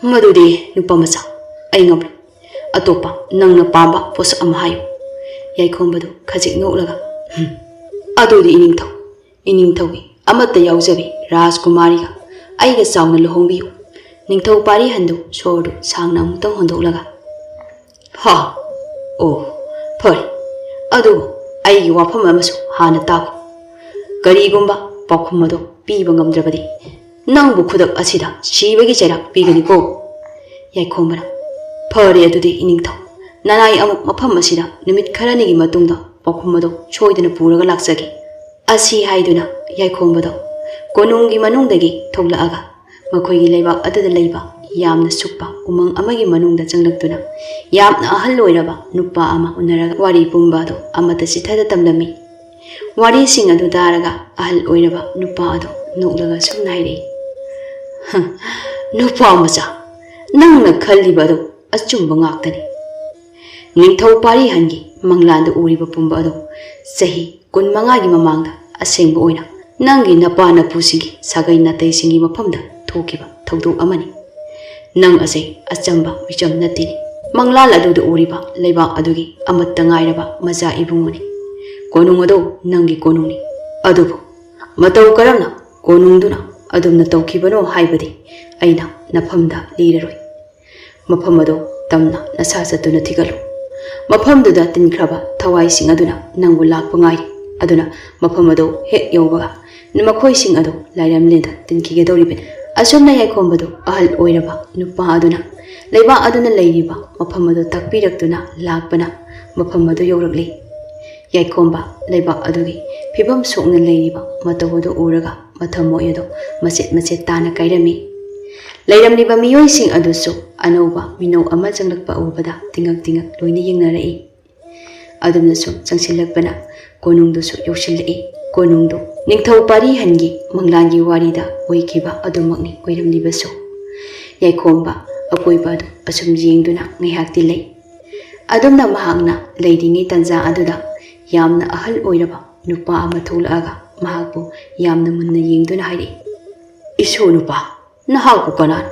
Madudi, Nupamasa, Aingob, Atopa, Nanga Pamba, was Amhayo. Yakombado, Kazik no laga. Ado the Iningtowi, Amata Yauzabi, Ras Kumariga, I get sound a Lohombi. Ningto Pari Hando, Sordo, Sangnam, Tonhondo laga. Ha! Oh, Puri, Ado, I you up from Amasu, Hana Taku. Garigumba, Pokumado, Pibangam Drabadi. Nangu Kudak Asida, she Vegeta, Piganico. Yakombara, Puri to the Iningto. Nanai amuk mapam asida numit kharanigi matungda Pokumado choiduna puraga laksagi asi haiduna Yaikombado konunggi manungdagi thoglaaga makoigi leibak adada leiba yamna sukpa umang amagi manungda changlaktuna yamna ahal loiraba nupa ama unaraga wari pumbado amata sithada tamlami wari sing adu daraga ahal oiraba nupa ado nuglaga sumnairi nupa macha nangna khallibado achumba ngaktani Ningthau Pari Hangi, Manglanda Uriba Pumbado, Sahi, Kun Mangagi Mamanga, a sing boina, Nangi Napana Pusigi, Sagai Nate Singi Mapamda, Tokiba, Todu Amani. Nang Ase, Asamba, Vicham Natini. Manglala do the Uriba, Leba Adugi, Amatangairaba, Maza Ibumuni. Konungado, Nangi Konuni. Adubu. Matau Karana, Konunduna, Adum Natokibano, Haibadi, Aina, Napamda, Leaderoi. Mapamado, Tamna, Nasasa Tunatigalu. Mapamduda tinkraba thawai sing aduna nangbu lakpa ngai aduna mapamado hek yobaga numakhoi sing adu lairam leda tinkige doribin asomna Yaikombado ahal oiraba nupa aduna leiba aduna leiriba mapamado takpiraktuna lakpana mapamado yorakli Yaikomba leiba adugi phibam sokna leiriba matawodo uraga mathamoyedo machet tana kairami Lairam liba miyoi sing aduso anauba minau ama changlakpa ubada tingak loina yengnarai adumna so changsilakpana konungduso yosilai konungdu ningthau pari hangi manglangi warida oikiba adumakni oiram libaso Yaikomba akoiba adu asum jengduna ngihakti lei adumna mahakna leidingi tanja aduda yamna ahal oiraba nupa ama tholaga mahakbu yamna munna yengduna hairi iso nupa Nahaku kanan,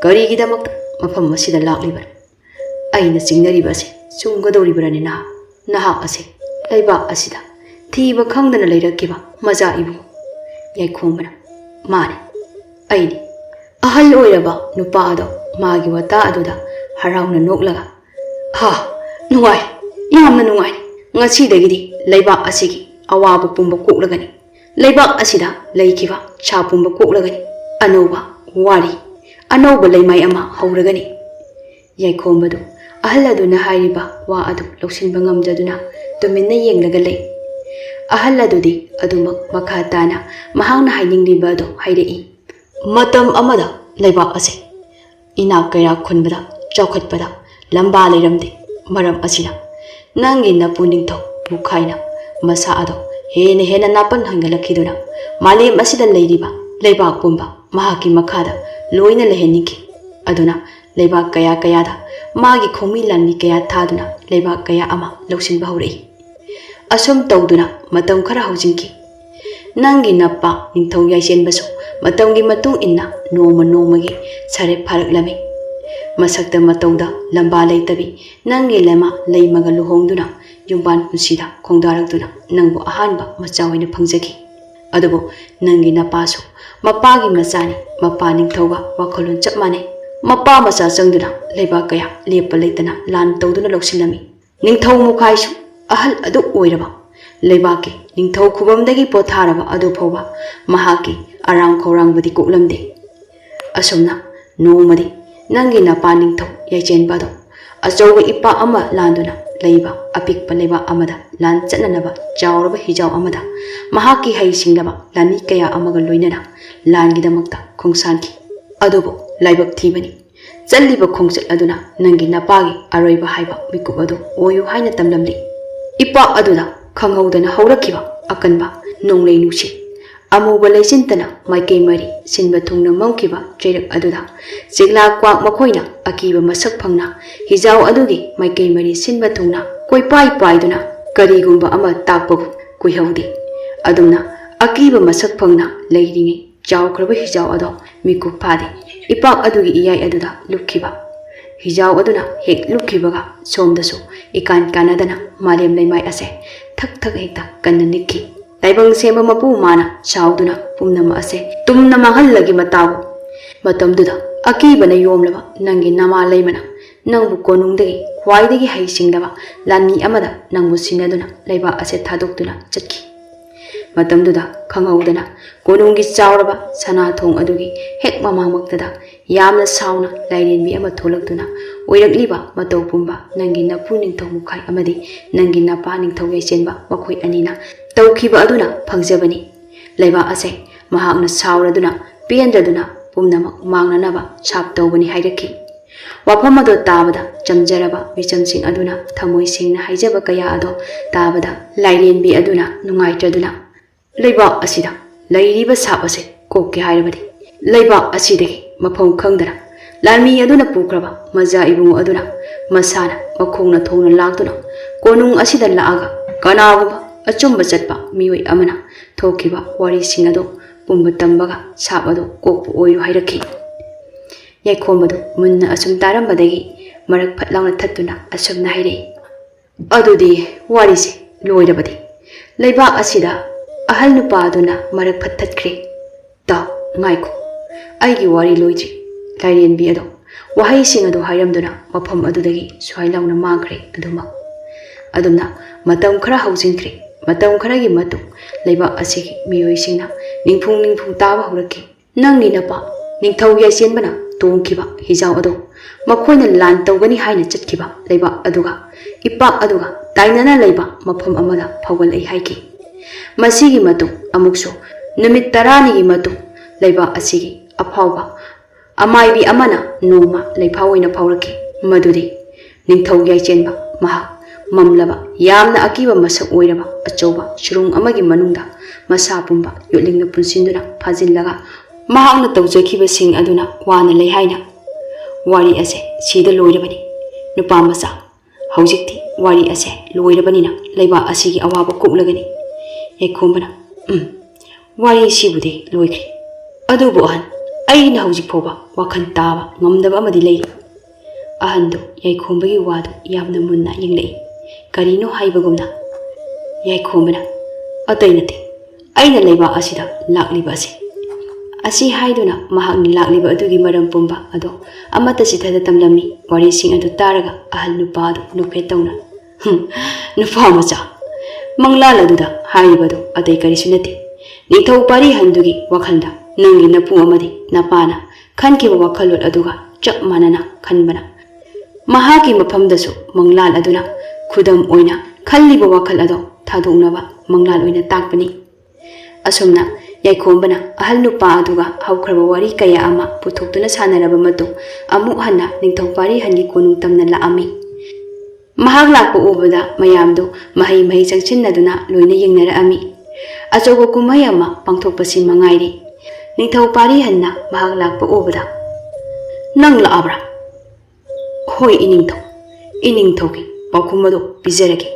Karigidamak, Mapam Masida Lakliber. Aina Singaribasi, Sungadoribran in Naha Asi, Laiba Asida, Tiba Kangdana later Kiba, Maza Ibu, Yaikomana, Mani, Aini, Ahal Oiraba, Nupado, Magiwata Aduda, Haram Noglaga. Ha, Nuai, Yamna Nuai, Ngasi Dagidi, Laiba Asigi, Awaba Pumba Kuklagani, Laiba Asida, Laikiva, Chapumba Kuklagani, Anova. Wari, Anoba Laimai Ama, Hauragani. Yaikomado, Ahaladuna Hariba, Wa Adu, Loxin Bangam Jaduna, Domina Yenglagale. Ahaladudi, Adumak, Makatana, Mahang hiding Libado, Haidei. Matam Amada, Laiba Ase. Inakaya Kunbada, Chokatbada, Lamba Liramde, Maram Asina. Nangi na Puningto, Mukaina, Masa Ado, Hena Napan Hangalakiduna, Mali Masida Ladiba, Laiba Pumba. Mahaki makada loina leheniki aduna leiba kaya da magi khomi lanni kaya thaduna leiba kaya ama loksin bahurei asum tawduna matam khara haujinki nangi nappa ningthau yaisen baso matamgi matung inna noma gi sare pharak lami masakta matawda lamba leitabi nangi lema leimaga luhongduna yumban pusida khongdarakduna nangbu ahanba machawaina phangjaki adubo nangi napasu Mapagi masani, mapaning tauba, wakolon chap mane, Mapa macha changduna leiba kaya lepa leitana lan tawduna lawsilami. Ningthau mukhaisu ahal adu oiraba. Leibaki ningthau khubamdagi potharaba adu phawba mahaki arang khorang budi koklamde. Asumna nomadi nangi napa ningthau yaichen bado achauba ipa ama landuna leiba apikpa leiba amada lan chatnanaba chawraba hijau amada mahaki hai singlaba lani kaya amaga loinana langidamakta khongsanki adubo laibak thibani challiba khongchat aduna nangi napagi aroiba haiba mikup adu oyu haina tamlamli ipa aduda khanghaudana haurakhiba akanba nonglei nusi amuba leisintana maikei mari sinba thungna mangkiba cheirak aduda sigla kwak makhoina akiba masak phangna hijau adugi maikei mari sinba thungna koipai paiduna karigumba ama takpagu kuihaudi adumna akiba masak phangna leiringi chawkhraba hijau ado mikup phade ipak adugi iyai aduda lukhiba hijau aduna hek lukhibaga somdasu ikan kanadana malem leimai ase thak thak hekta kanna nikhi taibang sema mapu mana chauduna pumnama ase tumna mahallagi matawu matamduda akibana yomlaba nangi nama leimana nangbu konungdagi khwaidagi haisingdaba lani amada nangbu sinaduna leiba ase thadokduna chatki matamduda khanghaudana konunggi chawraba sana thong adugi hek mamangmaktada yamna sauna lairenbi ama tholakduna oirakliba matau pumba nangi napu ningthau mukhai amadi nangi napa ningthau yaisenba makhoi anina tawkhiba aduna phangjabani leiba ase mahakna sawraduna pendraduna pumnamak mangnanaba sap tawbani hairakhi wafam ado tabada chamjaraba michamsing aduna thamoi singna haijaba kaya ado tabada lairenbi aduna nungaitraduna leiba asida lairiba sap ase kokke hairabadi leiba asidagi mafam khangdana lalmi aduna pukraba maja ibungu aduna masana makhongna thongna lakduna konung asida laaga kanaguba achumba chatpa mioi amana thokiba wari singado pumba tambaga sap ado kokpu oiru hairakhi yaikhomadu munna asum tarambadagi marak phatlangna thattuna asumna hairei adudi wari se loirabadi leiba asida ahal nupa aduna marak phathatkre ta ngaiko aigi wari loidri lairenbi ado wahai sing ado hairamduna mafam adudagi swai launa mangkhre aduma adumna matam khara haujinkre matam kharagi matu leiba asigi mioi singna ningphung taba huraki nangi napa ningthau yaisenbana tongkiba hijau ado makhoina lan tawgani haina chatkiba leiba aduga ipak aduga tainana leiba mafam amada phawal ai haiki masigi matu amukso numit 10 gi matu leiba asigi afawba amaibi amana noma leiphawina phawraki madudi ningthau yaisenba maha mamlaba yamna akiba masak oiraba achauba shurung amagi manungda masa pumba yotlingna punsinduna phajillaga mahakna tawjakhiba sing aduna wana lei haina wari ase sida loirabani nupa masa haujikti wari ase loirabanina leiba asigi awaba koklagani yaikhomana wari sibudi loikri adubu ahan aina haujik phoba wakhan taba ngamdaba amadi lei ahandu yaikhombagi wadu yamna munna yinglei karino haibagumna yaikhomana atainate aina leiba asida lakliba ase asi haiduna mahakni lakliba adugi maram pumba ado amata sithada tamlami wari sing adu taraga ahal nupa adu nupe tawna nupa macha manglal aduda haibadu atai karisu nate nithau pari handugi wakhalda nangi napu amadi napana khankiba wakhalot aduga chap manana khanbana mahaki mafamdasu manglal aduna khudam oina khalliba wakhal ado thadoknaba manglal oina takpani asumna yaikhomana ahal nupa aduga haukraba wari kaya ama puthokduna sanaraba matu amuk hanna ningthau pari hangi konung tamna laami mahak lakpa ubada mayamdu mahai changchinnaduna loina yengnara ami achauba kumai ama pangthokpasi mangairi ningthau pari hanna mahak lakpa ubada nang laabra hoi iningthauki pakhumado pijaragi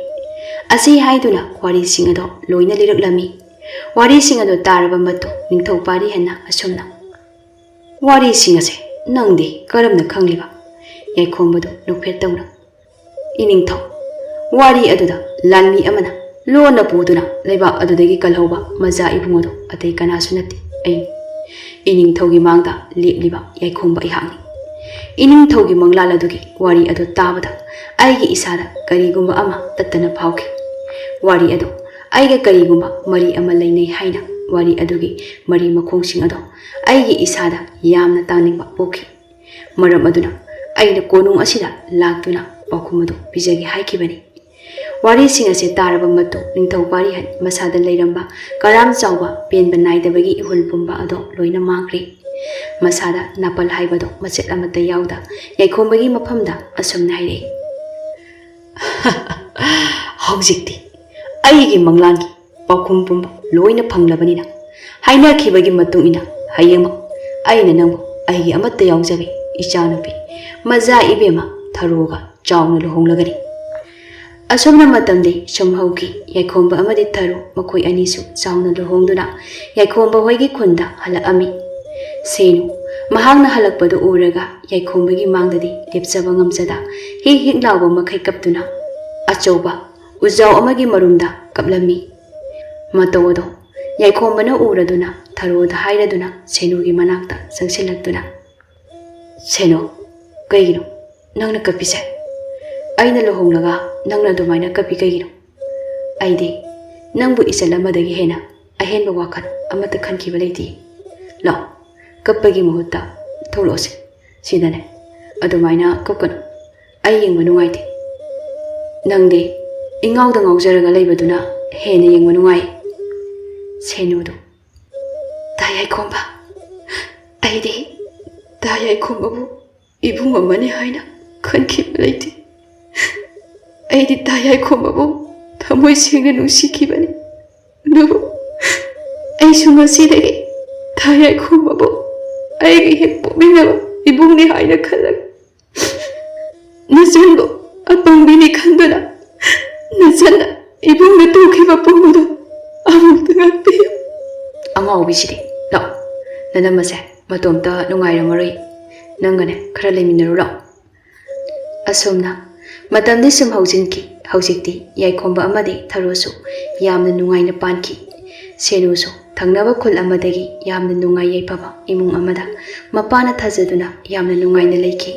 asi haiduna wari sing ado loina liraklami wari sing ado taraba matu ningthau pari hanna asumna wari sing ase nangdi karamna khangliba yaikhomadu nukphet tawna iningthau wari aduda lalmi amana lona puduna leiba adudagi kalhauba maja ibungodo atai kanasu nati ai iningthaugi mangda lepliba yaikhomba ihangni ꯏꯅꯤꯡꯊꯧꯒꯤ ꯃꯪꯂꯥꯟ ꯑꯗꯨꯒꯤ ꯋꯥꯔꯤ ꯑꯗꯨ ꯇꯥꯕꯗ ꯑꯩꯒꯤ ꯏꯁꯥꯗ ꯀꯔꯤꯒꯨꯝꯕ ꯑꯃ ꯇꯠꯇꯅ ꯐꯥꯎꯈꯤ꯫ ꯋꯥꯔꯤ ꯑꯗꯨ ꯑꯩꯒ ꯀꯔꯤꯒꯨꯝꯕ ꯃꯔꯤ ꯑꯃ ꯂꯩꯅꯩ ꯍꯥꯏꯅ ꯋꯥꯔꯤ ꯑꯗꯨꯒꯤ ꯃꯔꯤ ꯃꯈꯣꯡꯁꯤꯡ ꯑꯗꯨ ꯑꯩꯒꯤ ꯏꯁꯥꯗ ꯌꯥꯝꯅ ꯇꯥꯅꯤꯡꯕ ꯄꯣꯛꯈꯤ꯫ ꯃꯔꯝ ꯑꯗꯨꯅ ꯑꯩꯅ ꯀꯣꯅꯨꯡ ꯑꯁꯤꯗ ꯂꯥꯛꯇꯨꯅ ꯄꯥꯎꯈꯨꯝ ꯑꯗꯨ ꯄꯤꯖꯒꯦ ꯍꯥꯏꯈꯤꯕꯅꯤ꯫ ꯋꯥꯔꯤꯁꯤꯡ ꯑꯁꯤ ꯇꯥꯔꯕ ꯃꯇꯨꯡ ꯅꯤꯡꯊꯧ ꯄꯥꯔꯤꯍꯟ ꯃꯁꯥꯗ ꯂꯩꯔꯝꯕ ꯀꯔꯥꯝ ꯆꯥꯎꯕ ꯄꯦꯟꯕ ꯅꯥꯏꯗꯕꯒꯤ ꯏꯍꯨꯜ ꯄꯨꯝꯕ ꯑꯗꯣ ꯂꯣꯏꯅ ꯃꯥꯡꯈ꯭ꯔꯦ꯫ ꯃꯁꯥꯗ ꯅꯥꯄꯜ ꯍꯥꯏꯕꯗꯣ ꯃꯆꯦꯠ ꯑꯃꯠꯇ ꯌꯥꯎꯗ ꯌꯥꯏꯈꯣꯝꯕꯒꯤ ꯃꯐꯝꯗ ꯑꯁꯨꯝꯅ ꯍꯥꯏꯔꯛꯏ꯫ ꯍꯧꯖꯤꯛꯇꯤ ꯑꯩꯒꯤ ꯃꯪꯂꯥꯟꯒꯤ ꯄꯥꯎꯈꯨꯝ ꯄꯨꯝꯕ ꯂꯣꯏꯅ ꯐꯪꯂꯕꯅꯤꯅ ꯍꯥꯏꯅꯈꯤꯕꯒꯤ ꯃꯇꯨꯡ ꯏꯟꯅ ꯍꯌꯦꯡꯃꯛ ꯑꯩꯅ ꯅꯪꯕꯨ ꯑꯩꯒꯤ ꯑꯃꯠꯇ ꯌꯥꯎꯖꯕꯤ ꯏꯆꯥꯅꯨꯄꯤ ꯃꯖꯥ ꯏꯕꯦꯝꯃ ꯊꯔꯣꯒ ꯆꯥꯎꯅ ꯂꯨꯍꯣꯡꯂꯒꯅꯤ꯫ ꯑꯁꯨꯝꯅ ꯃꯇꯝꯗꯤ ꯁꯨꯝ ꯍꯧꯈꯤ꯫ ꯌꯥꯏꯈꯣꯝꯕ ꯑꯃꯗꯤ ꯊꯔꯣ ꯃꯈꯣꯏ ꯑꯅꯤꯁꯨ ꯆꯥꯎꯅ ꯂꯨꯍꯣꯡꯗꯨꯅ ꯌꯥꯏꯈꯣꯝꯕ ꯍꯣꯏꯒꯤ ꯈꯨꯟꯗ ꯍꯜꯂꯛꯑꯝꯃꯤ꯫ ꯁꯦꯅꯨ ꯃꯍꯥꯛꯅ ꯍꯜꯂꯛꯄꯗꯨ ꯎꯔꯒ ꯌꯥꯏꯈꯣꯝꯕꯒꯤ ꯃꯥꯡꯗꯗꯤ ꯂꯦꯞꯆꯕ ꯉꯝꯖꯗ ꯍꯤꯛ ꯍꯤꯛ ꯂꯥꯎꯕ ꯃꯈꯩ ꯀꯞꯇꯨꯅ ꯑꯆꯧꯕ ꯎꯖꯥꯎ ꯑꯃꯒꯤ ꯃꯔꯨꯝꯗ ꯀꯞꯂꯝꯃꯤ꯫ ꯃꯇꯧ ꯑꯗꯣ ꯌꯥꯏꯈꯣꯝꯕꯅ ꯎꯔꯗꯨꯅ ꯊꯔꯣꯗ ꯍꯥꯏꯔꯗꯨꯅ ꯁꯦꯅꯨꯒꯤ ꯃꯅꯥꯛꯇ ꯆꯪꯁꯤꯜꯂꯛꯇꯨꯅ, ꯁꯦꯅꯨ, ꯀꯩꯒꯤꯅꯣ ꯅꯪꯅ ꯀꯞꯄꯤꯁꯦ? ꯑꯩꯅ ꯂꯨꯍꯣꯡꯂꯒ ꯅꯪꯅ ꯑꯗꯨꯃꯥꯏꯅ ꯀꯞꯄꯤ ꯀꯩꯒꯤꯅꯣ? ꯑꯩꯗꯤ ꯅꯪꯕꯨ ꯏꯆꯜ ꯑꯃꯗꯒꯤ ꯍꯦꯟꯅ ꯑꯍꯦꯟꯕ ꯋꯥꯈꯜ ꯑꯃꯠꯇ ꯈꯟꯈꯤꯕ ꯂꯩꯇꯦ꯫ ꯂꯥꯛꯑꯣ, ꯀꯞꯄꯒꯤ ꯃꯍꯨꯠꯇ ꯊꯣꯛꯂꯛꯑꯣꯁꯦ ꯁꯤꯗꯅꯦ꯫ ꯑꯗꯨꯃꯥꯏꯅ ꯀꯞꯀꯅꯨ, ꯑꯩ ꯌꯦꯡꯕ ꯅꯨꯡꯉꯥꯏꯇꯦ꯫ ꯅꯪꯗꯤ ꯏꯉꯥꯎꯗ ꯉꯥꯎꯖꯔꯒ ꯂꯩꯕꯗꯨꯅ ꯍꯦꯟꯅ ꯌꯦꯡꯕ ꯅꯨꯡꯉꯥꯏ꯫ ꯁꯦꯅꯨꯗꯨ, ꯇꯥ ꯌꯥꯏꯈꯣꯝꯕ, ꯑꯩꯗꯤ ꯇꯥ ꯌꯥꯏꯈꯣꯝꯕꯕꯨ ꯏꯕꯨꯡ ꯑꯃꯅꯤ ꯍꯥꯏꯅ ꯈꯟꯈꯤꯕ ꯂꯩꯇꯦ꯫ ꯑꯩꯗꯤ ꯇꯥ ꯌꯥꯏꯈꯣꯝꯕꯕꯨ ꯊꯃꯣꯏ ꯁꯦꯡꯅ ꯅꯨꯡꯁꯤꯈꯤꯕꯅꯤ꯫ ꯑꯗꯨꯕꯨ ꯑꯩꯁꯨ ꯉꯁꯤꯗꯒꯤ ꯇꯥ ꯌꯥꯏꯈꯣꯝꯕꯕꯨ ꯑꯩꯒꯤ ꯍꯦꯛ ꯄꯣꯛꯃꯤꯟꯅꯕ ꯏꯕꯨꯡꯅꯤ ꯍꯥꯏꯅ ꯈꯜꯂꯒ ꯅꯆꯟꯕꯨ ꯑꯄꯪꯕꯤꯅꯤ ꯈꯟꯗꯨꯅ ꯅꯆꯟꯅ ꯏꯕꯨꯡꯅ ꯇꯧꯈꯤꯕ ꯄꯨꯡꯗꯣ ꯑꯃꯨꯛꯇ ꯉꯥꯛꯄꯤꯌꯨ꯫ ꯑꯉꯥꯎꯕꯤꯁꯤꯗꯤ, ꯂꯥꯛꯑꯣ, ꯅꯅꯝꯃꯁꯦ ꯃꯇꯣꯝꯇ ꯅꯨꯡꯉꯥꯏꯔꯝꯃꯔꯣꯏ, ꯅꯪꯒꯅꯦ ꯈꯔ ꯂꯩꯃꯤꯟꯅꯔꯨ ꯂꯥꯛꯑꯣ꯫ ꯑꯁꯨꯝꯅ ꯃꯇꯝꯗꯤ ꯁꯨꯝ ꯍꯧꯖꯤꯟꯈꯤ꯫ ꯍꯧꯖꯤꯛꯇꯤ ꯌꯥꯏꯈꯣꯝꯕ ꯑꯃꯗꯤ ꯊꯔꯣꯁꯨ ꯌꯥꯝꯅ ꯅꯨꯡꯉꯥꯏꯅ ꯄꯥꯟꯈꯤ꯫ ꯁꯦꯅꯨꯁꯨ ꯊꯪꯅꯕ ꯈꯨꯜ ꯑꯃꯗꯒꯤ ꯌꯥꯝꯅ ꯅꯨꯡꯉꯥꯏ ꯌꯥꯏꯐꯕ ꯏꯃꯨꯡ ꯑꯃꯗ ꯃꯄꯥꯅ ꯊꯥꯖꯗꯨꯅ ꯌꯥꯝꯅ ꯅꯨꯡꯉꯥꯏꯅ ꯂꯩꯈꯤ꯫